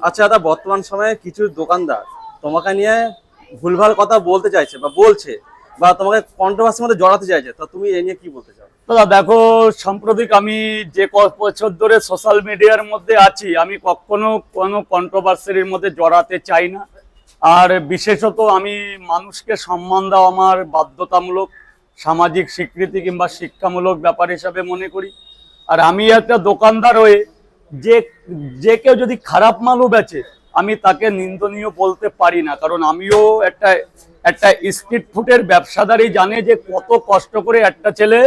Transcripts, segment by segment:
আচ্ছা দাদা, বর্তমান সময়ে কিছু দোকানদার তোমাকে নিয়ে ভুলভাল কথা বলতে চাইছে বা বলছে, বা তোমাকে কন্ট্রোভার্সির মধ্যে জড়াতে চাইছে, তো তুমি এই নিয়ে কি বলতে চাও? দাদা দেখো, সাম্প্রতিক আমি যে বছর ধরে সোশ্যাল মিডিয়ার মধ্যে আছি, আমি কখনো কোনো কন্ট্রোভার্সির মধ্যে জড়াতে চাই না। আর বিশেষত আমি মানুষকে সম্মান দেওয়া আমার বাধ্যতামূলক সামাজিক স্বীকৃতি কিংবা শিক্ষামূলক ব্যাপার হিসাবে মনে করি। আর আমি একটা দোকানদার হয়ে যে যে কেউ যদি খারাপ মালও বেচে, আমি তাকে নিন্দনীয় বলতে পারি না, কারণ আমিও একটা একটা স্ট্রিট ফুডের ব্যবসাদারই জানে যে কত কষ্ট করে একটা ছেলে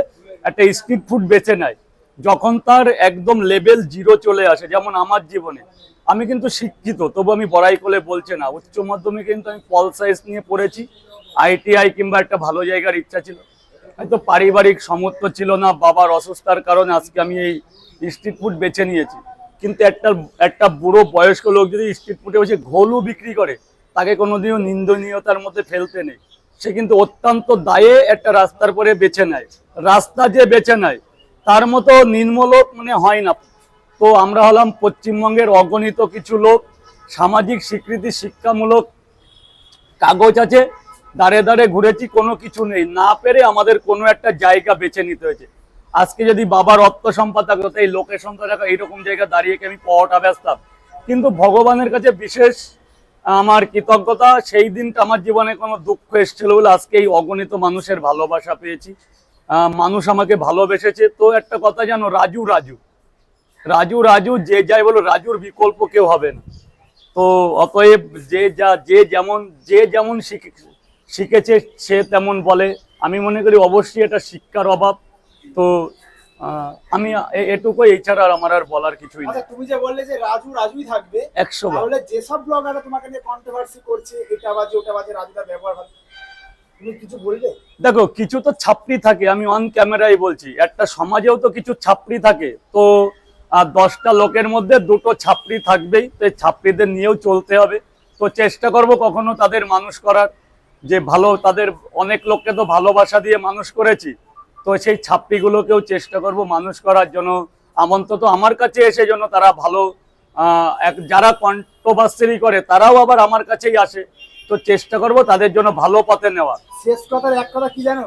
একটা স্ট্রিট ফুড বেচে নেয়। যখন তার একদম লেভেল জিরো চলে আসে, যেমন আমার জীবনে আমি কিন্তু শিক্ষিত, তবু আমি বড়াই করে বলছে না, উচ্চ মাধ্যমিকে কিন্তু আমি পল সায়েন্স নিয়ে পড়েছি। আইটিআই কিংবা একটা ভালো জায়গার ইচ্ছা ছিল, হয়তো পারিবারিক সামর্থ্য ছিল না, বাবার অসুস্থতার কারণে আজকে আমি এই স্ট্রিট ফুড বেছে নিয়েছি। কিন্তু একটা একটা বুড়ো বয়স্ক লোক যদি স্ট্রিট ফুডে বসে ঘোলও বিক্রি করে, তাকে কোনোদিনও নিন্দনীয়তার মধ্যে ফেলতে নেই। সে কিন্তু অত্যন্ত দায়ে একটা রাস্তার পরে বেছে নেয়। রাস্তা যে বেছে নেয় তার মতো নির্মলোক মানে হয় না। তো আমরা হলাম পশ্চিমবঙ্গের অগণিত কিছু লোক, সামাজিক স্বীকৃতি শিক্ষামূলক কাগজ আছে, দাঁড়ে দাঁড়ে ঘুরেছি, কোনো কিছু নেই, না পেরে আমাদের কোনো একটা জায়গা বেছে নিতে হয়েছে। আজকে যদি বাবার অর্থ সম্পদ থাকতো, এই লোকেশনটা দেখো, এইরকম জায়গা দাঁড়িয়ে কি আমি পাওয়াটা ব্যস্তাম। কিন্তু ভগবানের কাছে বিশেষ আমার কৃতজ্ঞতা, সেই দিনটা আমার জীবনে কোনো দুঃখ এসেছিল বলে আজকে এই অগণিত মানুষের ভালোবাসা পেয়েছি। মানুষ আমাকে ভালোবেসেছে। তো একটা কথা জানো, রাজু রাজু রাজু রাজু যে যাই বলো, রাজুর বিকল্প কেউ হবে না। তো অতএব যে যেমন শিখেছে সে তেমন বলে। আমি মনে করি অবশ্যই এটা শিক্ষার অভাব। তো আমি এটুকু, এছাড়া আমার আর বলার কিছুই নেই। তুমি যে বললে যে রাজু রাজুই থাকবে 100 বার। তাহলে যেসব ব্লগাররা তোমাকে নিয়ে কন্ট্রোভার্সি করছে, এটা বাজে ওটা বাজে, রাজুদার ব্যবহার ভালো, তুমি কিছু বললে? দেখো, কিছু তো ছাপড়ি থাকে, আমি অন ক্যামেরায় বলছি, একটা সমাজেও তো কিছু ছাপড়ি থাকে। তো 10টা লোকের মধ্যে 2টো ছাপড়ি থাকবেই, তো এই ছাপড়িদের নিয়েও চলতে হবে। তো চেষ্টা করব কখনো তাদের মানুষ করার, যে ভালো, তাদের অনেক লোককে তো ভালোবাসা দিয়ে মানুষ করেছি, তো সেই ছাপড়িগুলোকেও চেষ্টা করব মানুষ করার জন্য। অন্তত আমার কাছে এসে জন্য তারা ভালো, যারা কন্ট্রোভার্সি করে তারাও আবার আমার কাছেই আসে। তো চেষ্টা করব তাদের জন্য ভালো পথে নেওয়া। শেষ কথার এক কথা কি জানো,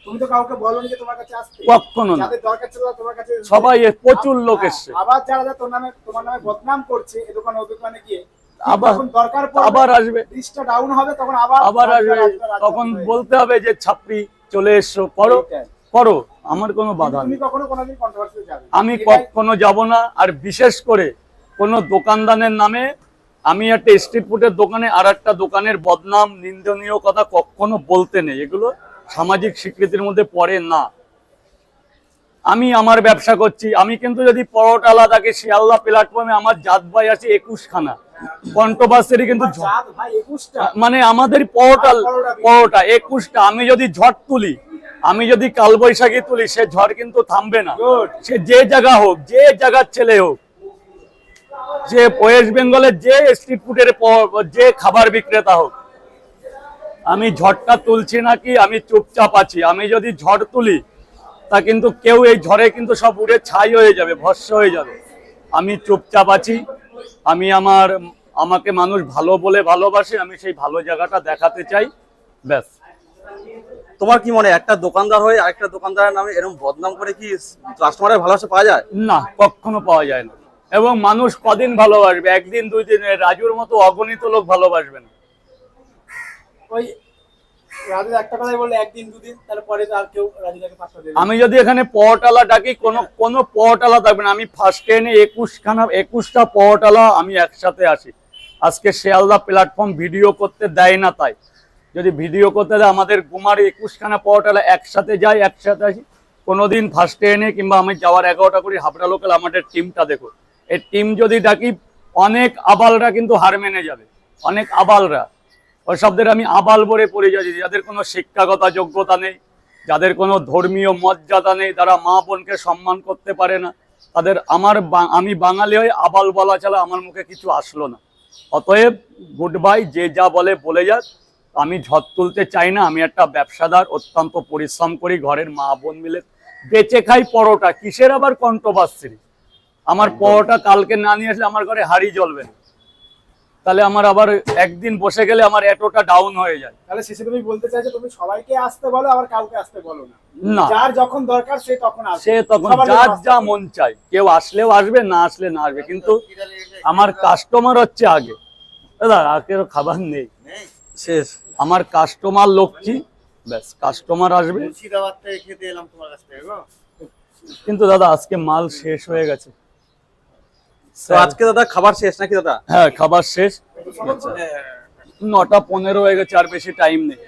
তুমি তো কাউকে বলোনি যে তোমার কাছে আসতে, কখনো না। যাদের দরকার ছিল তোমার কাছে সবাই প্রচুর লোক এসছে। আবার যারা তোমার নামে বদনাম করছে, এই দোকানে ওই দোকানে গিয়ে আবার দরকার পড়বে আবার আসবে, লিস্টটা ডাউন হবে, তখন আবার আসবে। তখন বলতে হবে যে ছাপড়ি চলে এসছো, করো করো, আমার কোনো বাধা নেই। আমি কখনো যাব না। আর বিশেষ করে কোনো দোকানদারের নামে, আমি একটা স্ট্রিট ফুডের দোকানে আর একটা দোকানের বদনাম, নিন্দনীয় কথা কখনো বলতে নেই। এগুলো সামাজিক স্বীকৃতির মধ্যে পড়ে না। আমি আমার ব্যবসা করছি, আমি কিন্তু যদি পরোটালা থাকে শিয়ালদা প্ল্যাটফর্মে, আমার জাত ভাই আছে 21খানা, কন্ট্রোভার্সি কিন্তু মানে আমাদের পরোটা 21টা। আমি যদি ঝড় তুলি, আমি যদি কালবৈশাখী তুলি, সে ঝড় কিন্তু থামবে না। সে যে জায়গা হোক, যে জায়গার ছেলে হোক, যে ওয়েস্ট বেঙ্গলের যে স্ট্রিট ফুডের যে খাবার বিক্রেতা হোক, আমি ঝড়টা তুলছি নাকি, আমি চুপচাপ আছি। আমি যদি ঝড় তুলি, তা কিন্তু কেউ, এই ঝড়ে কিন্তু সব উড়ে ছাই হয়ে যাবে, ভস্ম হয়ে যাবে। আমি চুপচাপ আছি। আমি আমাকে মানুষ ভালো বলে ভালোবাসে, আমি সেই ভালো জায়গাটা দেখাতে চাই, ব্যাস। তোমার কি মনে হয় একটা দোকানদার হয়ে আরেকটা দোকানদারের নামে এরকম বদনাম করে কি কাস্টমারের ভালোবাসা পাওয়া যায়? না, কখনো পাওয়া যায় না। এবং মানুষ কদিন ভালোবাসবে? একদিন, 2 দিন। রাজুর মতো অগণিত লোক ভালোবাসবে না। ওই রাজু একটা কথাই বললে, একদিন দুদিন, তারপরে তো আর কেউ রাজুদাকে পাত্তা দেবে না। আমি যদি এখানে পরোটালা ডাকি, কোনো পরোটালা থাকবে না। আমি ফার্স্টে এনে 21টা পরোটালা আমি একসাথে আসি। আজকে শিয়ালদা প্ল্যাটফর্ম ভিডিও করতে দেয় না, তাই যদি ভিডিও করতে দেয়, আমাদের গুমার 21খানা পরোটালা একসাথে যাই, একসাথে আসি। কোনোদিন ফার্স্টে এনে কিংবা আমি যাওয়ার 11টা করি হাবড়া লোকাল, আমাদের টিমটা দেখো, এই টিম যদি ডাকি, অনেক আবালরা কিন্তু হার মেনে যাবে। অনেক আবালরা, ওই শব্দের আমি আবাল বলে পড়ে যাচ্ছি, যাদের কোনো শিক্ষাগত যোগ্যতা নেই, যাদের কোনো ধর্মীয় মর্যাদা নেই, তারা মা বোনকে সম্মান করতে পারে না, তাদের আমি বাঙালি হয়ে আবাল বলা ছাড়া আমার মুখে কিছু আসলো না। অতএব গুড বাই, যে যা বলে বলে যাক। আমি ঝড় তুলতে চাই না। আমি একটা ব্যবসাদার, অত্যন্ত পরিশ্রম করি, ঘরের মা বোন মিলে বেঁচে খাই পরোটা, কিসের আবার কন্ট্রোভার্সি? আমার পরোটা কালকে না নিয়ে আসলে আমার ঘরে হাঁড়ি জ্বলবে না, তাহলে আমার আবার একদিন বসে গেলে আমার এতটা ডাউন হয়ে যায়। তাহলে শেষে তুমি বলতে চাইছো তুমি সবাইকে আসতে বলো, আবার কাউকে আসতে বলো না, না, যার যখন দরকার সে তখন আসবে, সে তখন সবার যার জন্য আসতে যা হবে। মন চায়, কেউ আসলেও আসবে, না আসলে না আসবে, কিন্তু আমার কাস্টমার হচ্ছে আগে। দাদা আর কেউ খাবার নেই, শেষ। আমার কাস্টমার লক্ষ্মী, ব্যাস কাস্টমার আসবে। মুর্শিদাবাদ থেকে খেতে এলাম তোমার কাছ থেকে গো। কিন্তু দাদা আজকে মাল শেষ হয়ে গেছে। তো আজকে দাদা খাবার শেষ নাকি দাদা? হ্যাঁ খাবার শেষ, আচ্ছা। 9টা 15 হয়ে গেছে, আর বেশি টাইম নেই।